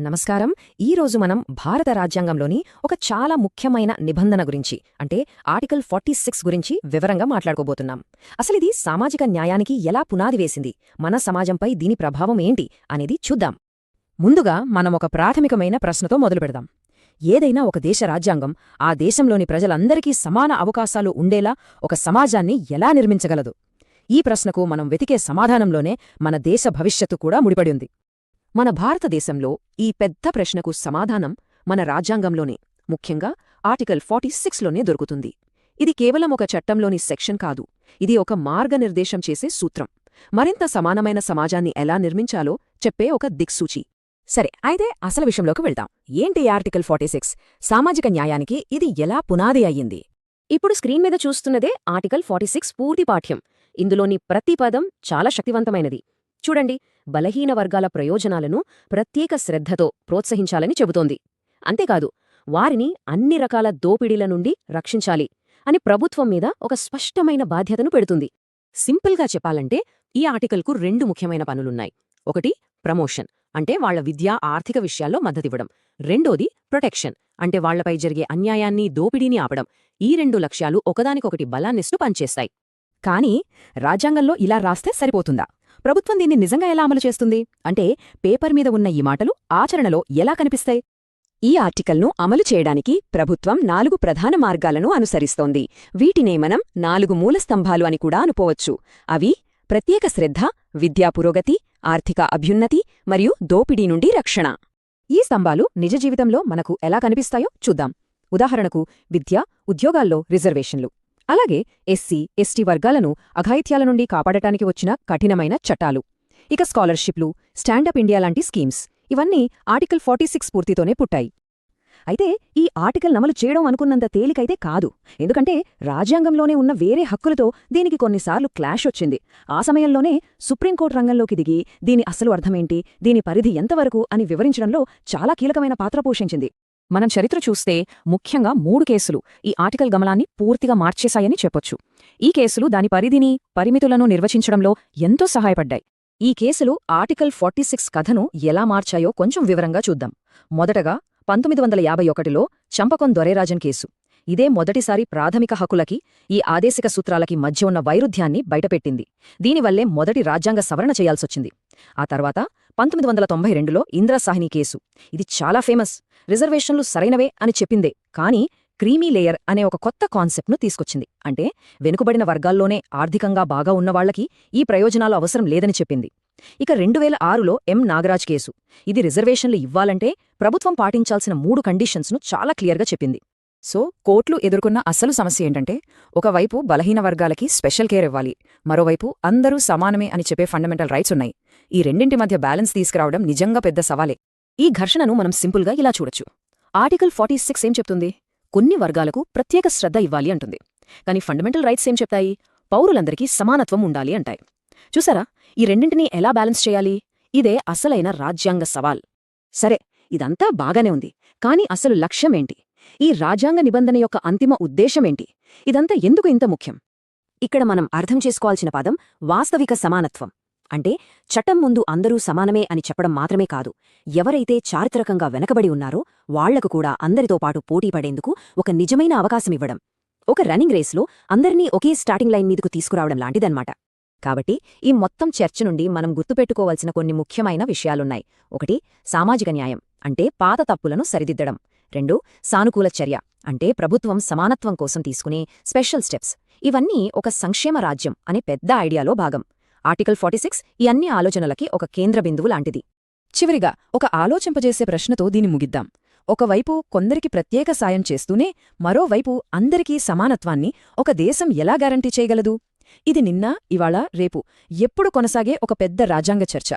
నమస్కారం. ఈరోజు మనం భారత రాజ్యాంగంలోని ఒక చాలా ముఖ్యమైన నిబంధన గురించి అంటే ఆర్టికల్ 46 గురించి వివరంగా మాట్లాడుకోబోతున్నాం. అసలిది సామాజిక న్యాయానికి ఎలా పునాది వేసింది, మన సమాజంపై దీని ప్రభావం ఏంటి అనేది చూద్దాం. ముందుగా మనం ఒక ప్రాథమికమైన ప్రశ్నతో మొదలుపెడదాం. ఏదైనా ఒక దేశ రాజ్యాంగం ఆ దేశంలోని ప్రజలందరికీ సమాన అవకాశాలు ఉండేలా ఒక సమాజాన్ని ఎలా నిర్మించగలదు? ఈ ప్రశ్నకు మనం వెతికే సమాధానంలోనే మన దేశ భవిష్యత్తు కూడా ముడిపడి ఉంది. మన భారతదేశంలో ఈ పెద్ద ప్రశ్నకు సమాధానం మన రాజ్యాంగంలోనే, ముఖ్యంగా ఆర్టికల్ 46లోనే దొరుకుతుంది. ఇది కేవలం ఒక చట్టంలోని సెక్షన్ కాదు, ఇది ఒక మార్గనిర్దేశం చేసే సూత్రం. మరింత సమానమైన సమాజాన్ని ఎలా నిర్మించాలో చెప్పే ఒక దిక్సూచి. సరే, అయితే అసలు విషయంలోకి వెళ్దాం. ఏంటి ఆర్టికల్ 46? సామాజిక న్యాయానికి ఇది ఎలా పునాది అయ్యింది? ఇప్పుడు స్క్రీన్ మీద చూస్తున్నదే ఆర్టికల్ 46 పూర్తి పాఠ్యం. ఇందులోని ప్రతి పదం చాలా శక్తివంతమైనది. చూడండి, బలహీన వర్గాల ప్రయోజనాలను ప్రత్యేక శ్రద్ధతో ప్రోత్సహించాలని చెబుతోంది. అంతేకాదు, వారిని అన్ని రకాల దోపిడీల నుండి రక్షించాలి అని ప్రభుత్వం మీద ఒక స్పష్టమైన బాధ్యతను పెడుతుంది. సింపుల్గా చెప్పాలంటే ఈ ఆర్టికల్కు రెండు ముఖ్యమైన పనులున్నాయి. ఒకటి ప్రమోషన్, అంటే వాళ్ల విద్యా ఆర్థిక విషయాల్లో మద్దతివ్వడం. రెండోది ప్రొటెక్షన్, అంటే వాళ్లపై జరిగే అన్యాయాన్ని దోపిడీని ఆపడం. ఈ రెండు లక్ష్యాలు ఒకదానికొకటి బలాన్నిస్తూ పనిచేస్తాయి. కానీ రాజ్యాంగంలో ఇలా రాస్తే సరిపోతుందా? ప్రభుత్వం దీన్ని నిజంగా ఎలా అమలు చేస్తుంది? అంటే పేపర్ మీద ఉన్న ఈ మాటలు ఆచరణలో ఎలా కనిపిస్తాయి? ఈ ఆర్టికల్ను అమలు చేయడానికి ప్రభుత్వం 4 ప్రధాన మార్గాలను అనుసరిస్తోంది. వీటినే మనం 4 మూలస్తంభాలు అని కూడా అనుకోవచ్చు. అవి ప్రత్యేక శ్రద్ధ, విద్యా పురోగతి, ఆర్థిక అభ్యున్నతి మరియు దోపిడీ నుండి రక్షణ. ఈ స్తంభాలు నిజ జీవితంలో మనకు ఎలా కనిపిస్తాయో చూద్దాం. ఉదాహరణకు విద్య, ఉద్యోగాల్లో రిజర్వేషన్లు. అలాగే ఎస్సీ, ఎస్టీ వర్గాలను అఘాయిత్యాల నుండి కాపాడటానికి వచ్చిన కఠినమైన చట్టాలు. ఇక స్కాలర్షిప్లు, స్టాండప్ ఇండియా లాంటి స్కీమ్స్, ఇవన్నీ ఆర్టికల్ 46 స్ఫూర్తితోనే పుట్టాయి. అయితే ఈ ఆర్టికల్ అమలు చేయడం అనుకున్నంత తేలికైతే కాదు. ఎందుకంటే రాజ్యాంగంలోనే ఉన్న వేరే హక్కులతో దీనికి కొన్నిసార్లు క్లాష్ వచ్చింది. ఆ సమయంలోనే సుప్రీంకోర్టు రంగంలోకి దిగి దీని అసలు అర్థమేంటి, దీని పరిధి ఎంతవరకు అని వివరించడంలో చాలా కీలకమైన పాత్ర పోషించింది. మనం చరిత్ర చూస్తే ముఖ్యంగా 3 కేసులు ఈ ఆర్టికల్ గమనాన్ని పూర్తిగా మార్చేశాయని చెప్పొచ్చు. ఈ కేసులు దాని పరిధిని, పరిమితులను నిర్వచించడంలో ఎంతో సహాయపడ్డాయి. ఈ కేసులు ఆర్టికల్ 46 కథను ఎలా మార్చాయో కొంచెం వివరంగా చూద్దాం. మొదటగా 1951లో చంపకొం దొరైరాజన్ కేసు. ఇదే మొదటిసారి ప్రాథమిక హక్కులకి, ఈ ఆదేశిక సూత్రాలకి మధ్య ఉన్న వైరుధ్యాన్ని బయటపెట్టింది. దీనివల్లే మొదటి రాజ్యాంగ సవరణ చేయాల్సొచ్చింది. ఆ తర్వాత 1992లో ఇంద్రసాహిని కేసు. ఇది చాలా ఫేమస్. రిజర్వేషన్లు సరైనవే అని చెప్పిందే, కానీ క్రీమీ లేయర్ అనే ఒక కొత్త కాన్సెప్ట్ను తీసుకొచ్చింది. అంటే వెనుకబడిన వర్గాల్లోనే ఆర్థికంగా బాగా ఉన్నవాళ్లకి ఈ ప్రయోజనాలు అవసరం లేదని చెప్పింది. ఇక 2006లో ఎం నాగరాజ్ కేసు. ఇది రిజర్వేషన్లు ఇవ్వాలంటే ప్రభుత్వం పాటించాల్సిన 3 కండిషన్స్ను చాలా క్లియర్గా చెప్పింది. సో కోర్టులు ఎదుర్కొన్న అసలు సమస్య ఏంటంటే, ఒకవైపు బలహీన వర్గాలకి స్పెషల్ కేర్ ఇవ్వాలి, మరోవైపు అందరూ సమానమే అని చెప్పే ఫండమెంటల్ రైట్స్ ఉన్నాయి. ఈ రెండింటి మధ్య బ్యాలెన్స్ తీసుకురావడం నిజంగా పెద్ద సవాలే. ఈ ఘర్షణను మనం సింపుల్గా ఇలా చూడొచ్చు. ఆర్టికల్ 46 ఏం చెప్తుంది? కొన్ని వర్గాలకు ప్రత్యేక శ్రద్ధ ఇవ్వాలి అంటుంది. కానీ ఫండమెంటల్ రైట్స్ ఏం చెప్తాయి? పౌరులందరికీ సమానత్వం ఉండాలి అంటాయి. చూసారా, ఈ రెండింటినీ ఎలా బ్యాలెన్స్ చేయాలి? ఇదే అసలైన రాజ్యాంగ సవాల్. సరే, ఇదంతా బాగానే ఉంది, కానీ అసలు లక్ష్యమేంటి? ఈ రాజ్యాంగ నిబంధన యొక్క అంతిమ ఉద్దేశమేంటి? ఇదంతా ఎందుకు ఇంత ముఖ్యం? ఇక్కడ మనం అర్థం చేసుకోవాల్సిన పదం వాస్తవిక సమానత్వం. అంటే చట్టం ముందు అందరూ సమానమే అని చెప్పడం మాత్రమే కాదు, ఎవరైతే చారిత్రకంగా వెనకబడి ఉన్నారో వాళ్లకు కూడా అందరితో పాటు పోటీపడేందుకు ఒక నిజమైన అవకాశమివ్వడం. ఒక రన్నింగ్ రేస్లో అందరినీ ఒకే స్టార్టింగ్ లైన్ మీదకు తీసుకురావడం లాంటిదన్నమాట. కాబట్టి ఈ మొత్తం చర్చ నుండి మనం గుర్తుపెట్టుకోవాల్సిన కొన్ని ముఖ్యమైన విషయాలున్నాయి. 1, సామాజిక న్యాయం, అంటే పాత తప్పులను సరిదిద్దడం. 2, సానుకూల చర్య, అంటే ప్రభుత్వం సమానత్వం కోసం తీసుకునే స్పెషల్ స్టెప్స్. ఇవన్నీ ఒక సంక్షేమ రాజ్యం అనే పెద్ద ఐడియాలో భాగం. ఆర్టికల్ 46 ఈ అన్ని ఆలోచనలకి ఒక కేంద్ర బిందువు లాంటిది. చివరిగా ఒక ఆలోచింపజేసే ప్రశ్నతో దీన్ని ముగిద్దాం. ఒకవైపు కొందరికి ప్రత్యేక సాయం చేస్తూనే మరోవైపు అందరికీ సమానత్వాన్ని ఒక దేశం ఎలా గ్యారంటీ చేయగలదు? ఇది నిన్న, ఇవాళ, రేపు ఎప్పుడు కొనసాగే ఒక పెద్ద రాజ్యాంగ చర్చ.